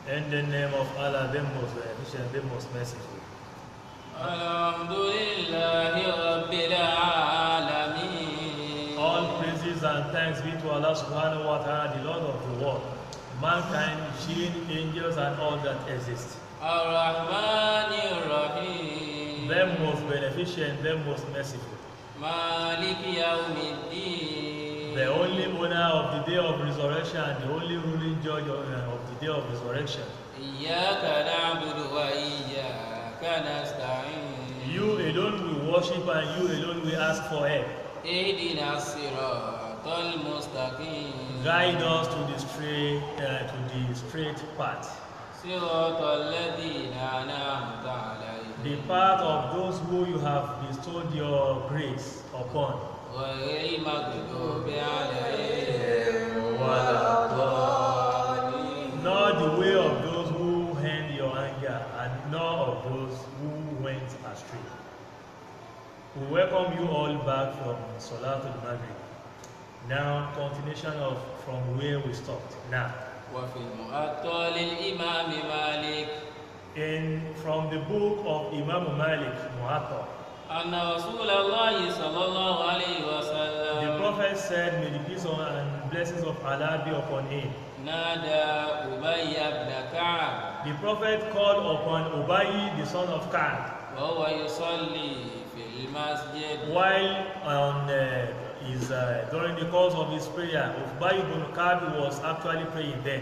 In the name of Allah, the most beneficent, the most merciful. Alhamdulillahi Rabbil Alameen. All praises and thanks be to Allah subhanahu wa ta'ala, the Lord of the world, mankind, jinn, angels, and all that exist. Ar-Rahmanir Rahim. The most beneficent, the most merciful. Maliki Yawmiddin. The only owner of the day of resurrection and the only ruling judge of the day of resurrection. Iyyaka na'budu wa iyyaka nasta'in. You alone we worship and you alone we ask for help. Ihdina as-siratal mustaqim. Guide us to the straight path. Siratal ladhina an'amta alayhim. The path of those who you have bestowed your grace upon. Ghayril maghdubi alayhim waladdallin. Not the way of those who hand your anger, and nor of those who went astray. We welcome you all back from Suratul Maghrib. Now, continuation of from where we stopped. Now, وفي المؤطل الإمام مالك from the book of Imam Malik, Mu'atta, أن رسول الله صلى الله عليه the وسلم Prophet said, may the peace and blessings of Allah be upon him. نادى أبي بن كعب The Prophet called upon Ubayy, the son of Ka'b, وهو يصلي في المسجد while during the course of his prayer. Ubayy ibn Ka'b was actually praying then.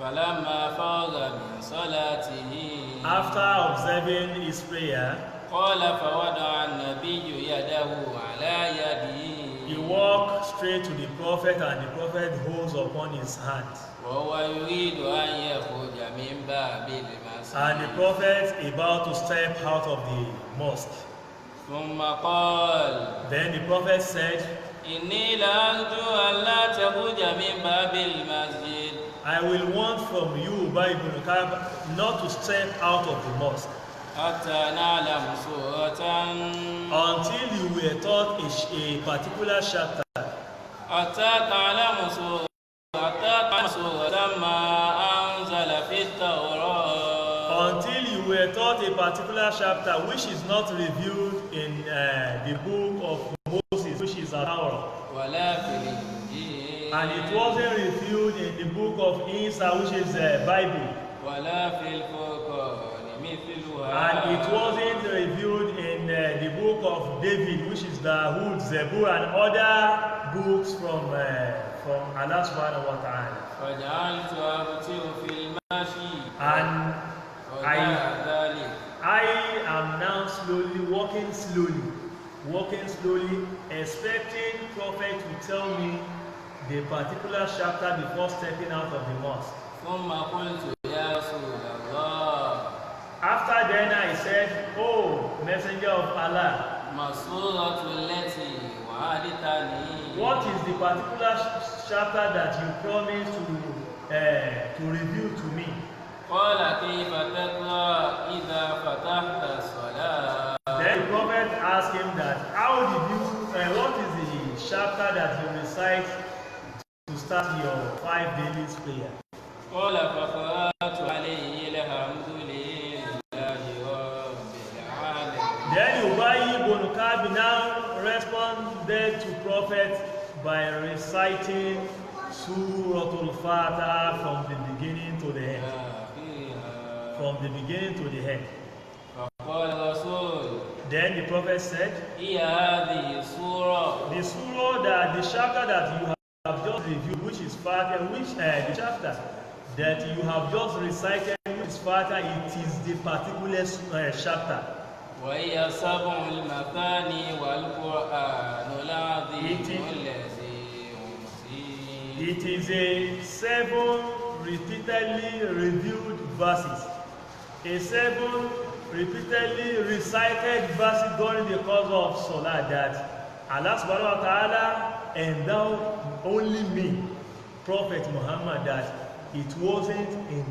فلما فرغ من صلاته After observing his prayer, قال فوضع النبي يده على يده he walked straight to the Prophet, and the Prophet holds upon his hand. وهو يريد أن يخرج من باب المسجد And the Prophet about to step out of the mosque. ثم قال Then the Prophet said, إني لأرجو أن لا تخرج من باب المسجد I will want from you, Ubayy ibn Ka'b, not to step out of the mosque حتى نعلم سورة until you were taught a particular chapter, حتى تعلم سورة ما أنزل في التوراة until you were taught a particular chapter which is not revealed in the book of Moses, which is a Torah, ولا في الإنجيل and it wasn't revealed in the book of Isa, which is the Bible, ولا في الفرقان مثلها and it wasn't revealed in the book of David, which is the Hud, Zebur, and other books from Allah subhanahu wa ta'ala. فجعلت أبتر في المشي And وجاء ذلك I am now walking slowly, expecting Prophet to tell me the particular chapter before stepping out of the mosque. ثم قلت يا رسول الله After then I said, oh, Messenger of Allah, ما السورة التي وعدتني what is the particular chapter that you promised to reveal to me? قال كيف تقرأ إذا فتحت الصلاة Then the Prophet asked him that, what is the chapter that you recite to start your 5 daily prayer? قال فقرأت عليه الحمد لله رب العالمين. Then Ubayy ibn Ka'b now responded to Prophet by reciting Suratul Fatihat from the beginning to the end. From the beginning to the end. فقال الرسول Then the Prophet said, هي هذه السورة the chapter that you have just reviewed, which is Fatiha, the chapter that you have just recited, which is Fatiha, it is the particular chapter. وهي سبع المثاني والقرآن العظيم الذي أنزل. It is a 7 repeatedly reviewed verses. A 7 repeatedly recited verses during the course of Salat that Allah subhanahu wa ta'ala endowed only me, Prophet Muhammad, that it wasn't in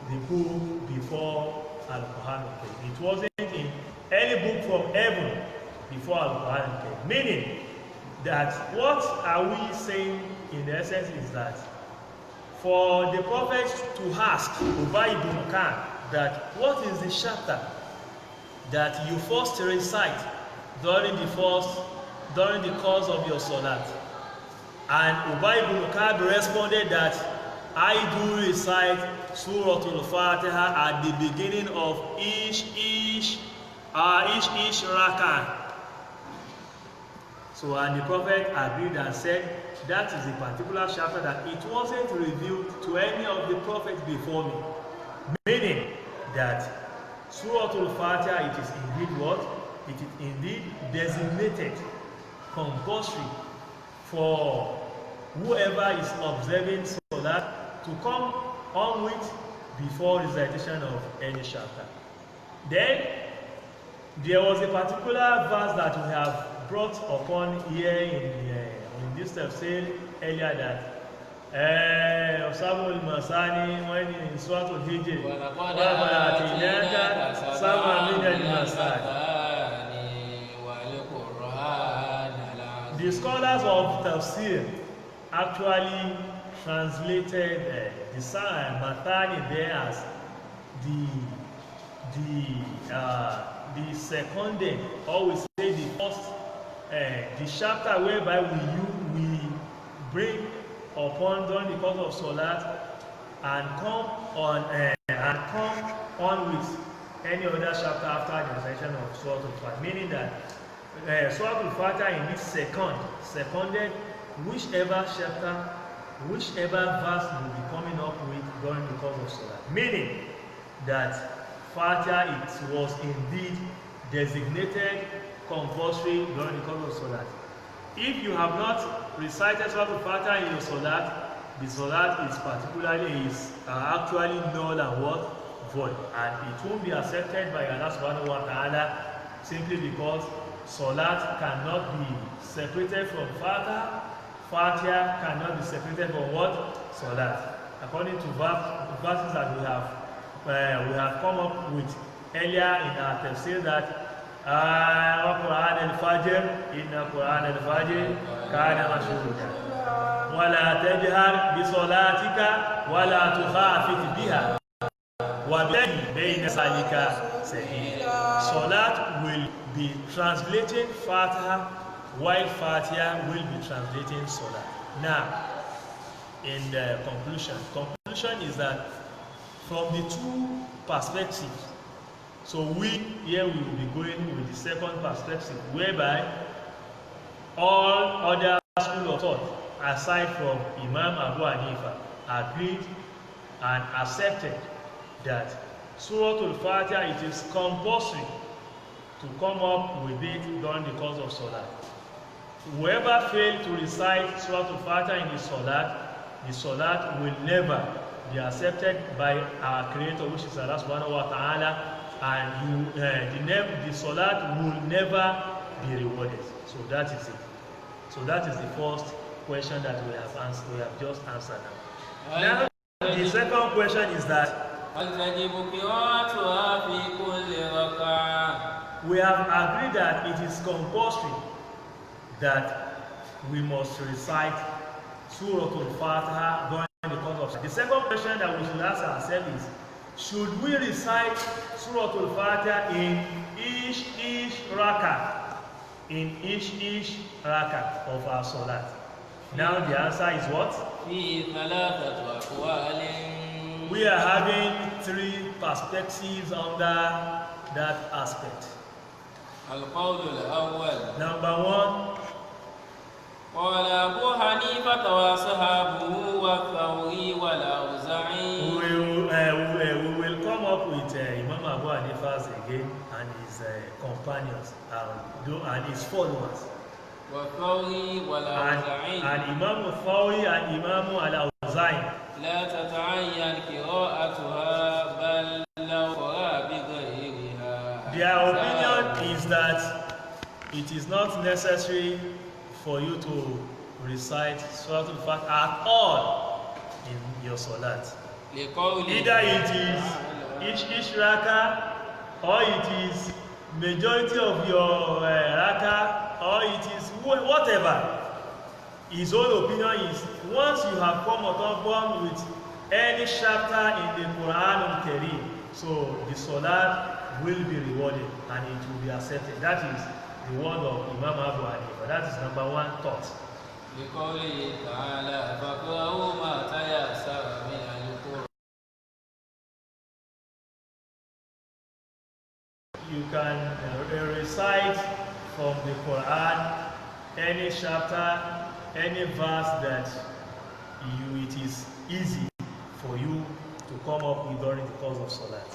the book before Al-Quran. It wasn't in any book from heaven before Al-Quran. Meaning that what are we saying in essence is that for the prophet to ask Ubay ibn Ka'b that what is the chapter that you first recite during the course of your salat? And Ubay ibn Ka'b responded that I do recite Suratul Fatiha at the beginning of each rak'ah. So, and the prophet agreed and said that is a particular chapter that it wasn't revealed to any of the prophets before me. Meaning that Suratul Fatiha, it is indeed what? It is indeed designated compulsory for whoever is observing Salat to come on with before recitation of any chapter. Then there was a particular verse that we have brought upon here in this tafsir earlier that Sabul Masani when in Suratul Hijr the scholars of tafsir actually translated the Mathani there as the seconded, or we say the first, the chapter whereby we bring upon during the course of Salat and come on with any other chapter after the recitation of Suratul Fatiha. Meaning that Suratul Fatiha in this seconded whichever chapter, whichever verse will be coming up with during the course of Salat. Meaning that Fatiha, it was indeed designated compulsory during the course of Salat. If you have not recited Suratul Fatiha in your Salat, the Salat is actually null and what? Void. And it won't be accepted by Allah subhanahu wa ta'ala simply because Salat cannot be separated from Fatiha. Fatiha cannot be separated from what? Salat. According to verses that we have come up with earlier in our tafsir that Quran al-Fajr, inna Quran al-Fajr kana mashhuda wala tajhar bi salatika wala tukhafit biha wa bayna salika sabila. Salat will be translating Fatiha while Fatiha will be translating Salat. Now, in the conclusion is that from the two perspectives, so here we will be going with the second perspective, whereby all other schools of thought, aside from Imam Abu Hanifa, agreed and accepted that Suratul Fatiha, it is compulsory to come up with it during the course of Salat. Whoever failed to recite Suratul Fatiha in the Salat will never be accepted by our Creator, which is Allah subhanahu wa ta'ala, and the Salat will never be rewarded. So that is it. So that is the first question that we have just answered now. Now the second question is that we have agreed that it is compulsory that we must recite Suratul Fatiha during the course of. The second question that we should ask ourselves is, should we recite Suratul Fatiha in each rak'ah of our Salat? Now the answer is what? We are having three perspectives under that aspect. Number one, قال أبو حنيفة وأصحابه والثوري والأوزاعي. We will come up with Imam Abu Hanifa again and his companions and his followers. والثوري والأوزاعي. And Imam al-Thawri and Imam al-Awza'i. لا تتعين قراءتها بل لو قرأ بغيرها. Their opinion is that it is not necessary for you to recite Suratul Fatiha at all in your Salat. Either it is each rak'ah, or it is majority of your rak'ah, or it is whatever. his own opinion is once you have come upon with any chapter in the Quran al-Karim, so the salat will be rewarded and it will be accepted. That is the word of Imam Abu Hanifa. That is number one thought. بقوله تعالى فاقرؤوا ما تيسر من القرآن. You can recite from the Quran any chapter, any verse that it is easy for you to come up with during the course of Salat.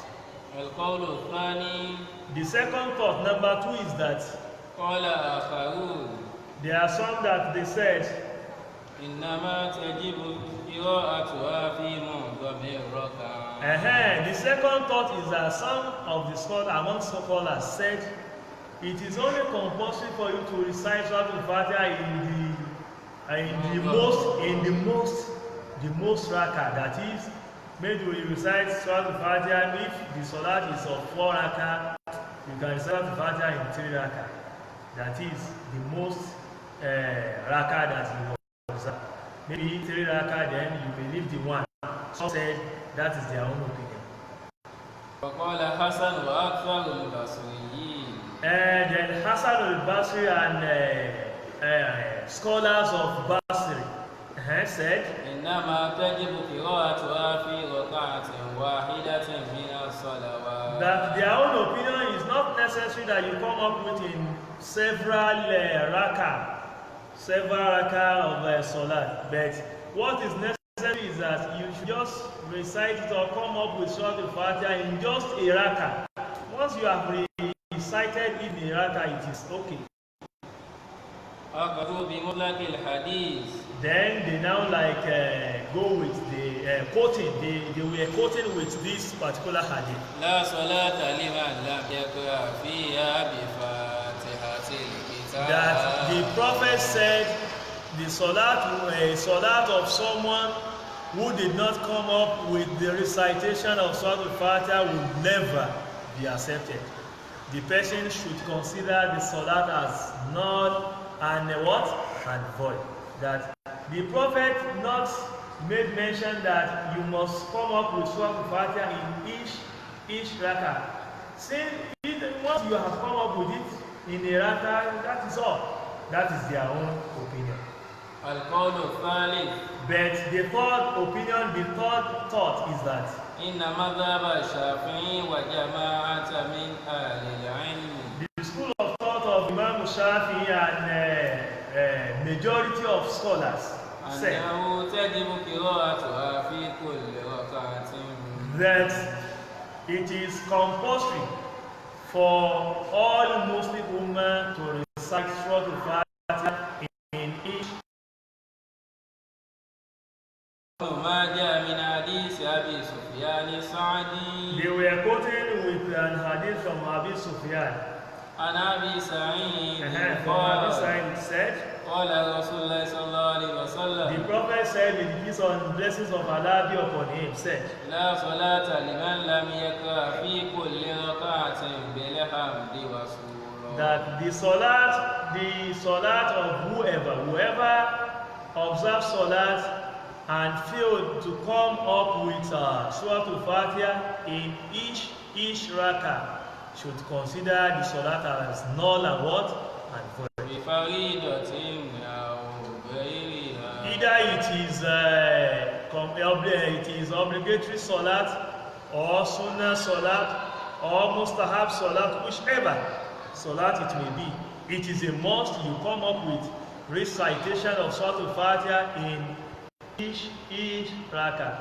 القول الثاني. The second thought, number two, is that قال آخرون. There are some that they said إنما تجب قراءتها في معظم الركعات. The second thought is that some of the scholars, among scholars, said it is only compulsory for you to recite Suratul Fatiha in the most rakah. That is, maybe when you recite Suratul Fatiha, if the salat is of 4 rakah, you can recite Suratul Fatiha in 3 rakah. That is the most rakah that you observe. Maybe 3 rakah, then you may leave the one. Some said that is their own opinion. وقال حسن وأكثر البصريين. Then Hassan al-Basri and scholars of Basri said إنما تجب قراءتها في ركعة واحدة من الصلوات. That their own opinion is not necessary that you come up with in several rakah of salat, but what is necessary is that you should just recite it or come up with Surah Al-Fatiha in just a rakah. Once you have recited in a rakah, it is okay. Then they now go with the quoting. They were quoting with this particular hadith. لا صلاة لمن لم يقرأ فيها بفاتحة الكتاب. That the Prophet said the salat of someone who did not come up with the recitation of Surah Al-Fatiha would never be accepted. The person should consider the salat as null and and void. That the Prophet not made mention that you must come up with Surah Al-Fatiha in each rakah. Since once you have come up with it in a rakah, that is all. That is their own opinion. القول الثالث. But the third thought is that إن مذهب الشافعي وجماعة من أهل العلم. The school of thought of Imam Shafi'i and majority of scholars say that it is compulsory for all Muslim women to recite Surah Al-Fatiha in each. They were quoting with an hadith from Abi Sufyan. عن أبي سعيد قال said, قال رسول الله صلى الله عليه وسلم. The Prophet said, with the peace and blessings of Allah be upon him, said, لا صلاة لمن لم يقرأ في كل ركعة بالحمد وسورة. That the salat of whoever observes salat and failed to come up with Surah Al-Fatiha in each rakah should consider the salat as null and void. Either it is obligatory salat or sunnah salat or mustahab salat, whichever salat it may be. It is a must you come up with recitation of Surah Al-Fatiha in each rakah.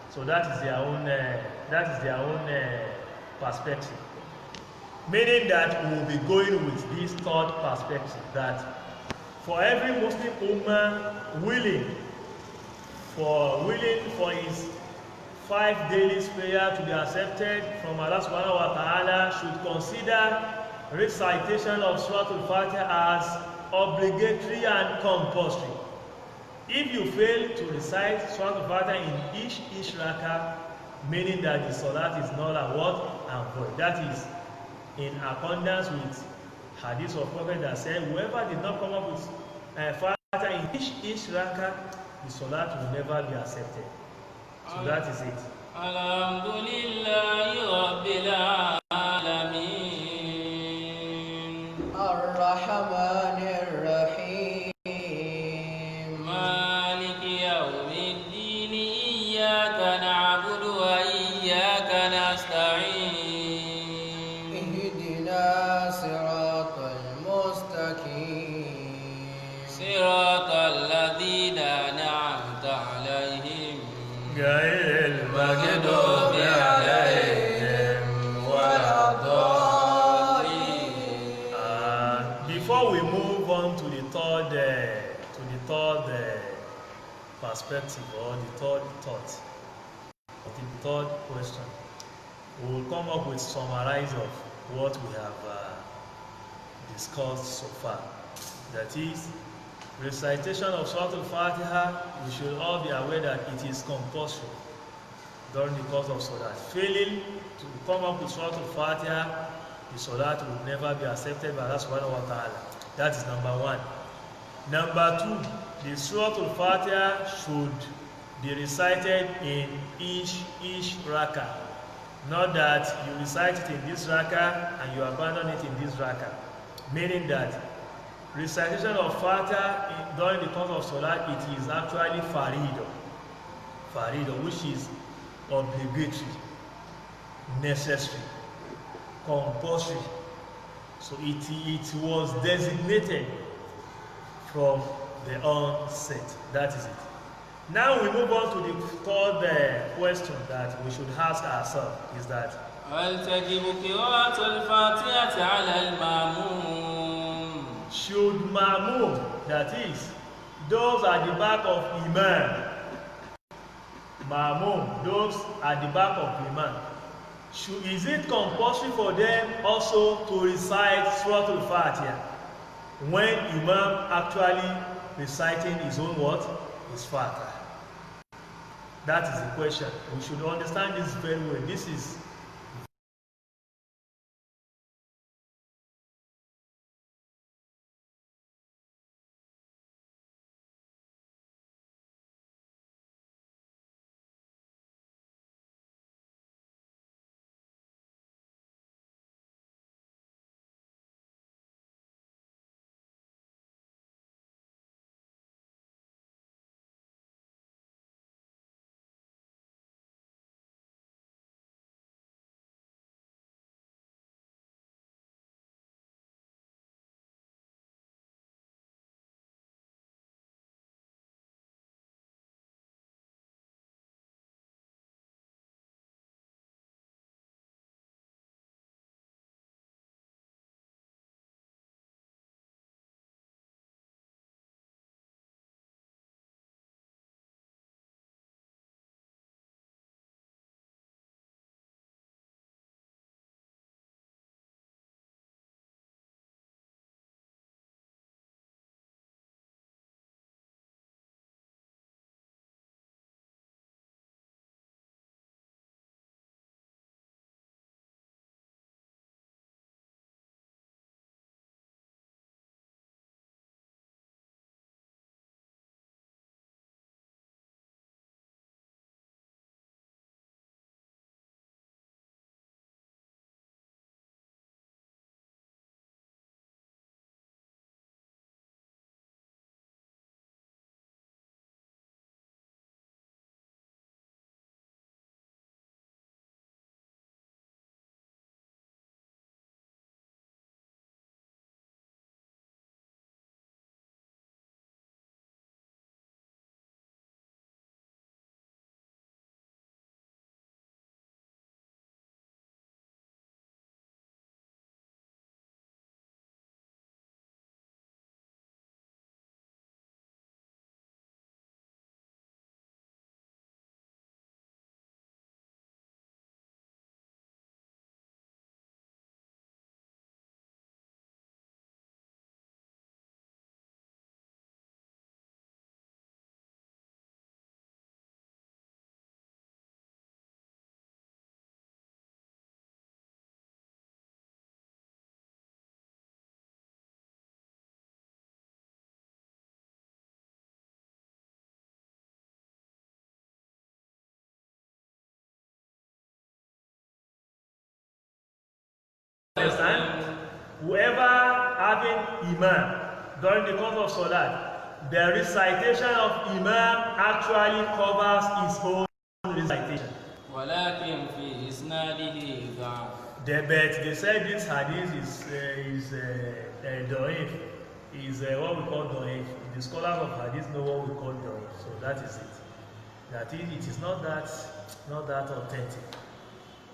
So that is their own perspective. Meaning that we will be going with this third perspective, that for every Muslim ummah willing for his 5 daily prayer to be accepted from Allah subhanahu wa ta'ala should consider recitation of Surah Al-Fatiha as obligatory and compulsory. If you fail to recite Surah Al-Fatiha in each rakah, meaning that the salat is null and void. That is in accordance with hadith of Prophet that said, whoever did not come up with Fatiha in each rakah, the salat will never be accepted. So that is it. Alhamdulillahi Rabbil Alamin. Ar-Rahmanir Rahim. Maliki Yawmiddin. Iyyaka na'budu wa iyyaka nasta'in. Ihdina siratal mustaqim. Siratal ladzina an'amta 'alaihim. غير المغضوب عليهم ولا الضالين. Before we move on to the third perspective or the third thought, or the third question, we will come up with summarize of what we have discussed so far. That is, recitation of Suratul Fatiha, we should all be aware that it is compulsory during the course of Salat. Failing to come up with Suratul Fatiha, the Salat will never be accepted by Allah subhanahu wa ta'ala. That is number one. Number two, the Suratul Fatiha should be recited in each rakah. Not that you recite it in this rakah and you abandon it in this rakah. Meaning that recitation of Fatiha during the course of Salat, it is actually farido, which is obligatory, necessary, compulsory. So it was designated from the onset. That is it. Now we move on to the third question that we should ask ourselves is that هل تجب قراءة الفاتحة على المأموم؟ should ma'mum, that is, those at the back of imam, ma'mum, those at the back of imam, is it compulsory for them also to recite Suratul Fatiha when imam actually reciting his own what? His Fatiha? That is the question. We should understand this very well. This is understand? Whoever having Imam during the course of Salat, the recitation of Imam actually covers his own recitation. ولكن في إسناده ضعف. But they said this hadith is da'if, is what we call da'if. The scholars of hadith know what we call da'if, so that is it. That it is not that authentic.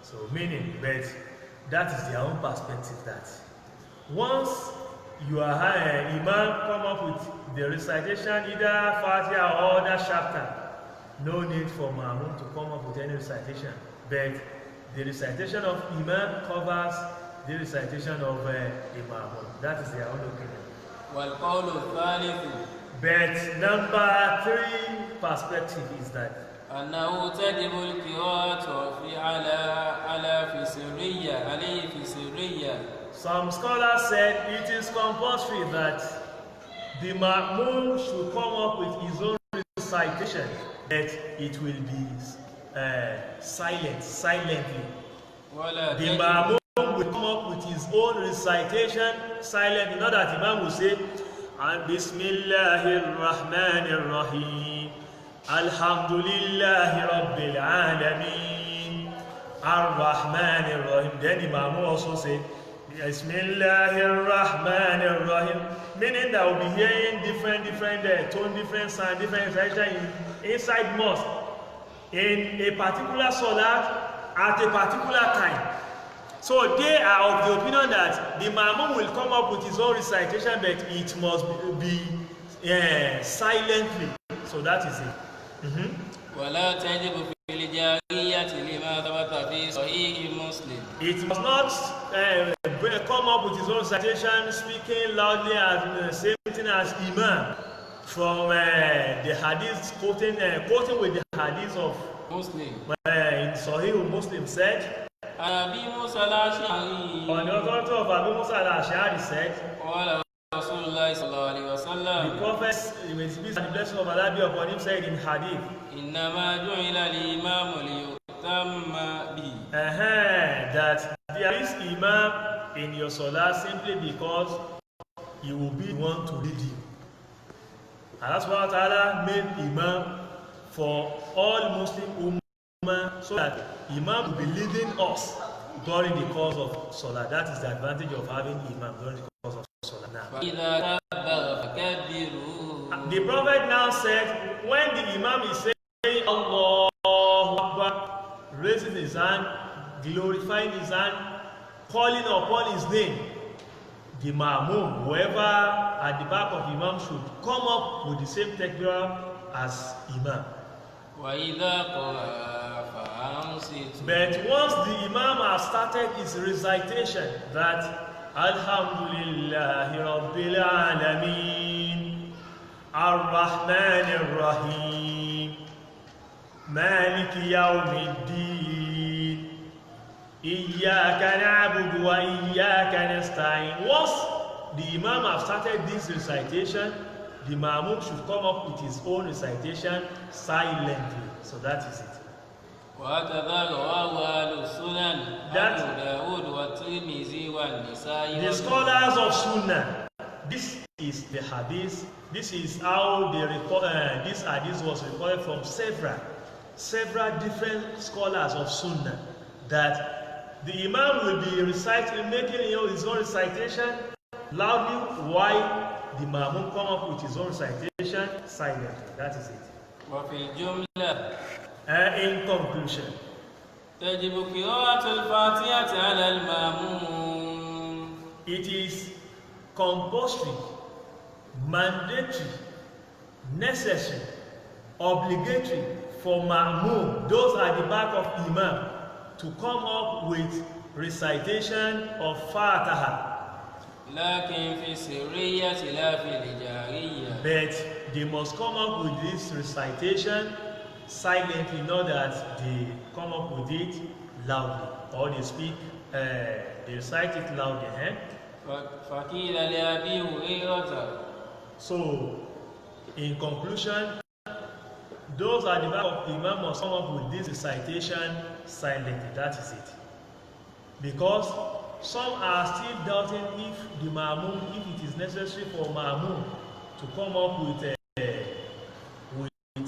So meaning, but that is their own perspective. That once you are Imam come up with the recitation, either Fatihat or other chapter, no need for Ma'mum to come up with any recitation. But the recitation of Imam covers the recitation of Imam. That is their own opinion. والقول الثالث. But number 3 perspective is that أنه تجب القراءة عليه في سرية. Some scholars said it is compulsory that the Ma'mum should come up with his own recitation, that it will be silently. The Ma'mum will come up with his own recitation silently, not that Imam will say, Bismillahir Rahmanir Rahim, Alhamdulillahi Rabbil Alameen, Ar-Rahmanir Rahim. Then the Ma'mum also say, Bismillahir Rahmanir Rahim, meaning that we'll be hearing different tone, different sound, different recitation inside mosque in a particular salat at a particular time. So they are of the opinion that the Ma'mum will come up with his own recitation, but it must be silently. So that is it. ولا تجب في الجارية لما ثبت في صحيح مسلم. It must not come up with his own recitation, speaking loudly as the same thing as Imam from the hadith, quoting with the hadith of Muslim. In Sahih Muslim said, أبي موسى الأشعري. On the authority of Abu Musa al-Ash'ari said, قال رسول الله صلى الله عليه وسلم. the Prophet, with peace and the blessing of Allah be upon him, said in hadith, إنما جعل الإمام ليؤتم به. That there is Imam in your salah simply because he will be the one to lead you. Allah subhanahu wa ta'ala made Imam for all Muslim Ummah so that Imam will be leading us during the course of Salah. That is the advantage of having Imam during the course of Salah. Now, the Prophet now said, when the Imam is saying Allahu Akbar, raising his hand, glorifying his hand, calling upon his name, the Ma'mum, whoever at the back of Imam, should come up with the same takbirah as Imam. But once the Imam has started his recitation, that Alhamdulillahi Rabbil Alameen, Ar-Rahmanir Rahim, Maliki Yawmiddin, Iyyaka na'budu wa iyyaka nasta'in. Once the Imam has started this recitation, the Ma'mum should come up with his own recitation silently. So that is it. The scholars of Sunnah, this is the hadith, this is how they report, this hadith was reported from several different scholars of Sunnah, that the Imam will be reciting, making his own recitation loudly, while the Ma'mum come up with his own recitation silently. That is it. In conclusion, it is compulsory, mandatory, necessary, obligatory for Ma'mum, those at the back of Imam, to come up with recitation of Fatihat. But they must come up with this recitation silently, not that they come up with it loudly, or they speak, they recite it loudly. So, in conclusion, those at the back of the Imam must come up with this recitation silently. That is it. Because some are still doubting if the Ma'mum, if it is necessary for Ma'mum to come up with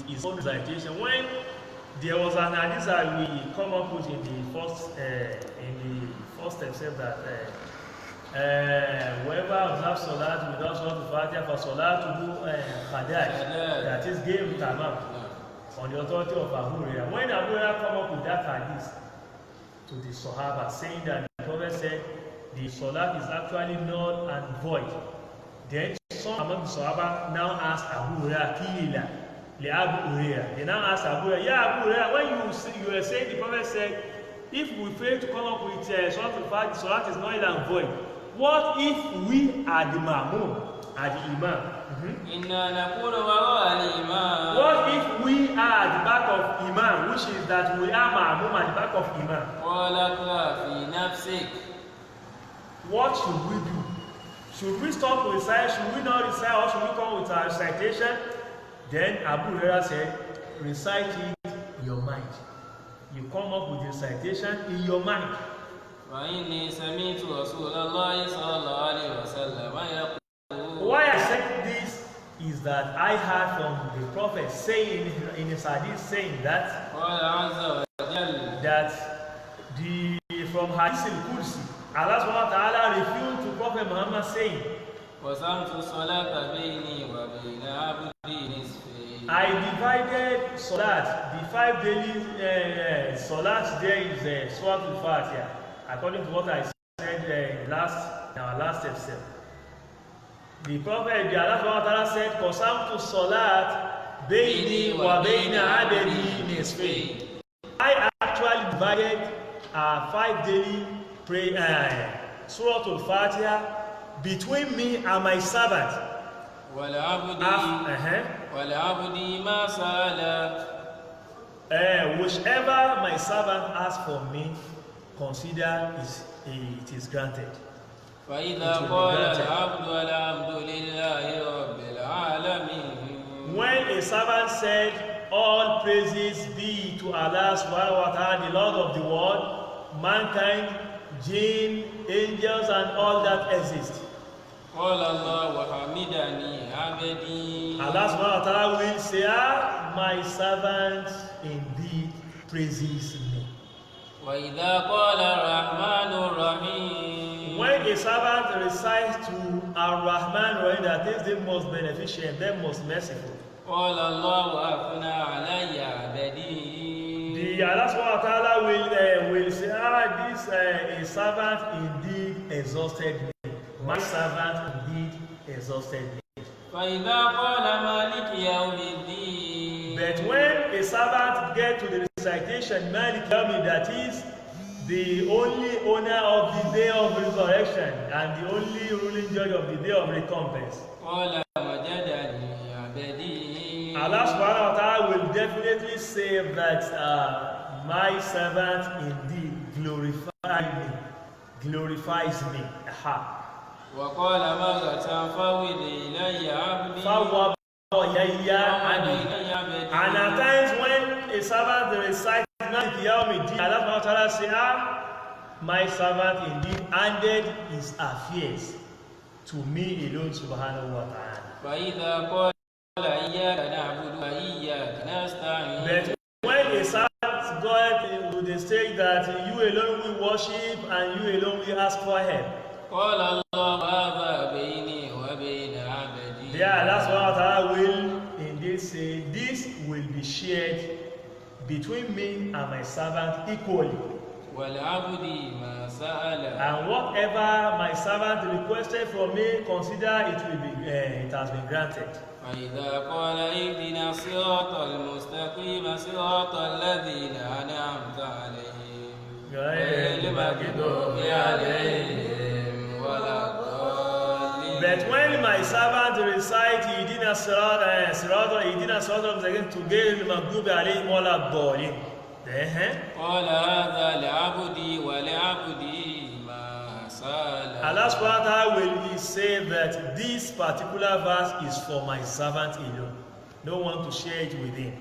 his own recitation. When there was an hadith that we come up with in the first step that whoever observes Salat without Suratul Fatiha for Salatuhu Fatihat, that is game tamam, on the authority of Abu Hurairah. When Abu Hurairah come up with that hadith to the Sahaba, saying that the Prophet said the Salat is actually null and void, then some among the Sahaba now ask Abu Hurairah, Kila, Abu Hurairah. They now ask Abu Hurairah, yeah, Abu Hurairah, when you were saying the Prophet said, if we fail to come up with Suratul Fatiha, Salat is null and void. What if we are the Ma'mum, are the Imam? What if we are at the back of Imam, which is that we are Ma'mum at the back of Imam? What should we do? Should we stop to recite? Should we not recite? Or should we come with our recitation? Then Abu Hurairah said, recite it in your mind. You come up with the recitation in your mind. Why I said this is that I heard from the Prophet saying in his hadith saying that from Hadith al-Qudsi, Allah subhanahu wa ta'ala revealed to Prophet Muhammad saying, I divided Salat, the 5 daily Salat there is Suratul Fatiha, according to what I said in our last episode. The Prophet, the Allah subhanahu wa ta'ala said, Qasamtu Salat Bayni wa Bayna Abedi Nisfayn. I actually divided 5 daily Suratul Fatiha between me and my servant. Whichever my servant asks for me, consider it is granted. When a servant said, all praises be to Allah subhanahu wa ta'ala, the Lord of the world, mankind, jinn, angels, and all that exist. Allah subhanahu wa ta'ala will say, my servant indeed praises me. When a servant recites to Ar-Rahman Rahim, that is the most beneficent, the most merciful, the Allah subhanahu wa ta'ala will say, this a servant indeed exhausted me. My servant indeed exhausted me. But when a servant gets to the recitation, Malik Yawmi, that is the only owner of the day of resurrection and the only ruling judge of the day of recompense, Allah subhanahu wa ta'ala will definitely say that my servant indeed glorifies me. وقال مرة فوض إلي عبدي And at times when a servant recites Malik Yawmi, Allah subhanahu wa ta'ala says, my servant indeed handed his affairs to me alone subhanahu wa ta'ala. But when a servant goes to the stage that you alone will worship and you alone will ask for help, yeah, that's what Allah will indeed say, this will be shared between me and my servant equally. And whatever my servant requested from me, consider it has been granted. But when my servant recites, Ihdina Suratul, Ihdina Suratul again to get the Magdubi alayhim wala dhalin. Allah subhanahu wa ta'ala will say that this particular verse is for my servant alone. No one to share it with him.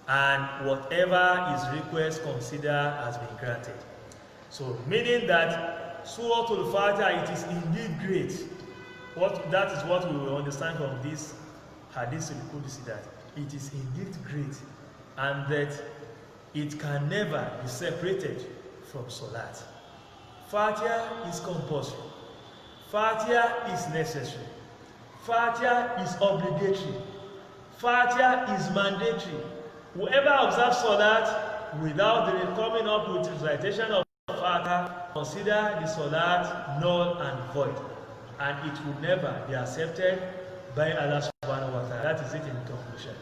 And whatever his request consider has been granted. So meaning that Suratul Fatiha, it is indeed great. That is what we will understand from this Hadith al-Qudsi, that it is indeed great and that it can never be separated from Salat. Fatiha is compulsory. Fatiha is necessary. Fatiha is obligatory. Fatiha is mandatory. Whoever observes Salat without the coming up with recitation of Fatiha, consider the Salat null and void, and it will never be accepted by Allah subhanahu wa ta'ala. That is it in conclusion.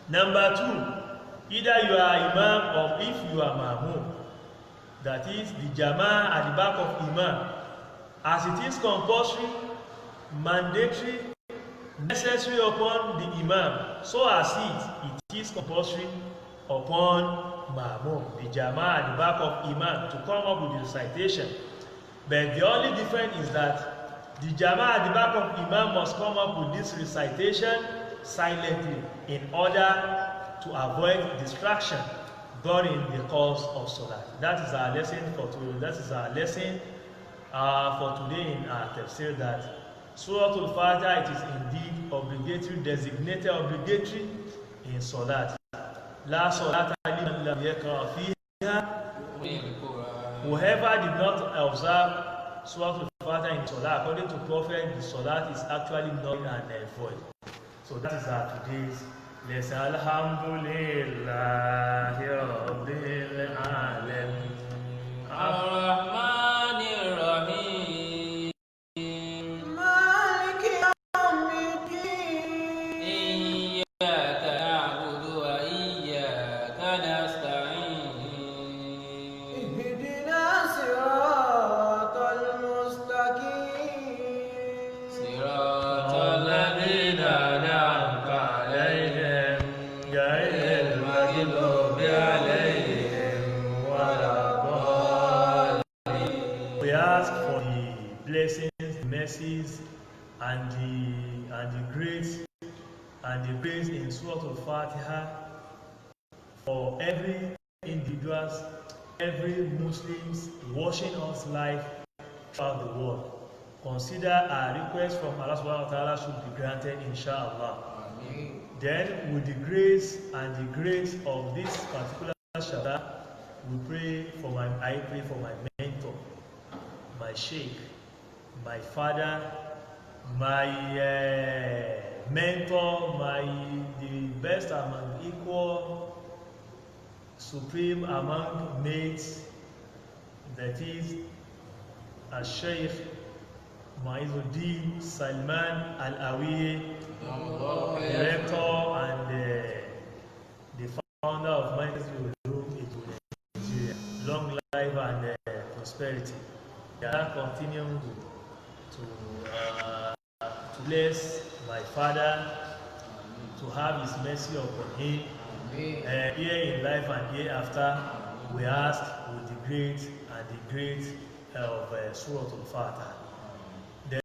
Number two, either you are Imam or if you are Ma'mum, that is the Jama'ah at the back of Imam, as it is compulsory, mandatory, necessary upon the Imam, so as it is compulsory upon Ma'mum, the Jama'ah at the back of Imam, to come up with the recitation. But the only difference is that the Jama'ah at the back of Imam must come up with this recitation silently in order to avoid distraction during the course of Salat. That is our lesson for today. That is our lesson for today in our tafsir, that Suratul Fatiha, it is indeed obligatory, designated obligatory in Salat. La Salata liman lam yaqra fiha. Whoever did not observe Suratul Fatiha in Salat, according to Prophet, the Salat is actually null and void. So that is our today's lesson. Alhamdulillahi Rabbil Alamin. Ar-Rahmanir Rahim. Maliki yawmiddin. Iyyaka na'budu wa iyyaka nasta'in. Ihdina siratal mustaqim. Siratal ladhina an'amta alayhim ghayril maghdubi alayhim waladdallin. We ask for the blessings, the mercies, and the grace in Surah Al-Fatiha for every individuals, every Muslims watching us live throughout the world. Consider our request from Allah subhanahu wa ta'ala should be granted, inshallah. Amen. Then with the grace and the grace of this particular chapter, I pray for my mentor, my sheikh, my father, my mentor, the best among equal, supreme among mates, that is Sheikh Maizuddin Salman Al-Awiye, director and the founder of Manchester Nigeria. Long life and prosperity. They are continuing to bless my father, to have his mercy upon him, here in life and hereafter. We ask with the great of Suratul Fatiha. Then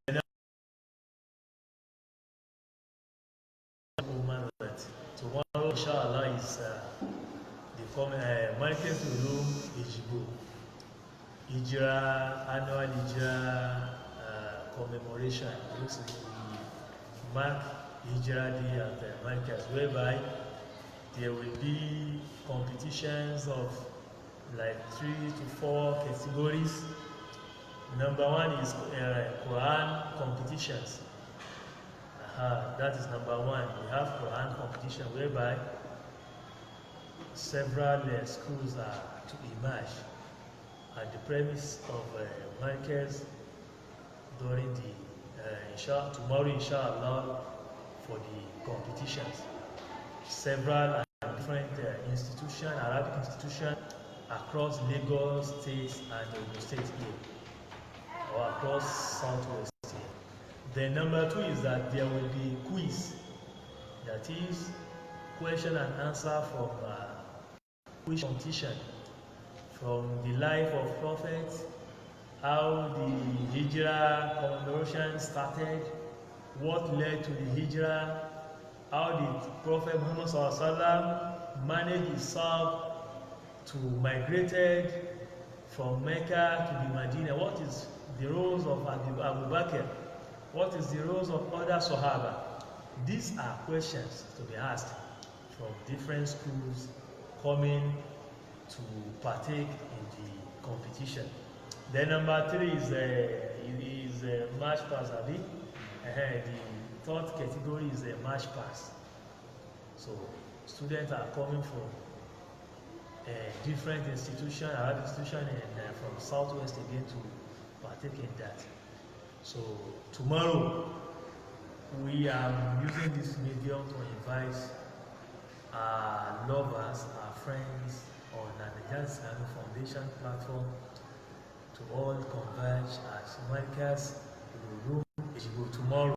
tomorrow, inshallah, is the Market Room Ijibo. Annual Hijra commemoration. We mark Hijra Day at the Markets, whereby there will be competitions of like 3 to 4 categories. Number one is Quran competitions. That is number one. We have Quran competition, whereby several schools are to emerge at the premise of Markets during the tomorrow, inshallah, for the competitions. Several different institutions, Arabic institutions across Lagos State and Ogun State here, or across Southwest here. Then number two is that there will be quiz, that is question and answer from quiz competition, from the life of Prophet, how the Hijrah commemoration started, what led to the Hijrah, how did Prophet Muhammad SAW manage himself to migrated from Mecca to the Medina, what is the roles of Abu Bakr? What is the roles of other Sahaba? These are questions to be asked from different schools coming to partake in the competition. Then number 3 is march pass, abi. The third category is a march pass. So students are coming from different institutions, Arabic institutions, and from Southwest again to partake in that. So tomorrow we are using this medium to invite our lovers, our friends on the Nigerian Islamic Foundation platform to all converge at Markaz tomorrow.